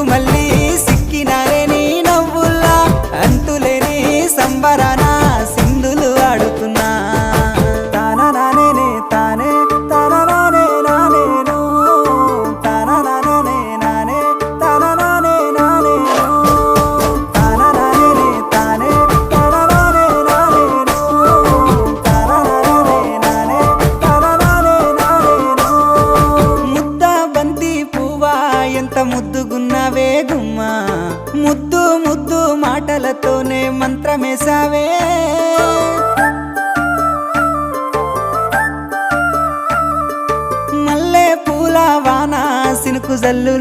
మళ్ళీ సిక్కినారే నీ నవ్వుల్లా అంతులేని సంబరాన సింధులు ఆడుతున్నా తాననానే తానే తాననానే నానేను తాననానే నానే తాననానే నానేను తాననానే తానే తాననానే నానేను తాననానే నానే తాననానే నానేను ముద్ద బంతి పువ్వా ఎంత ముద్దుగున్నావే గుమ్మా ముద్దు ముద్దు మాటలతోనే మంత్రమేసావే మల్లె పూల వాన సినుకు జల్లుల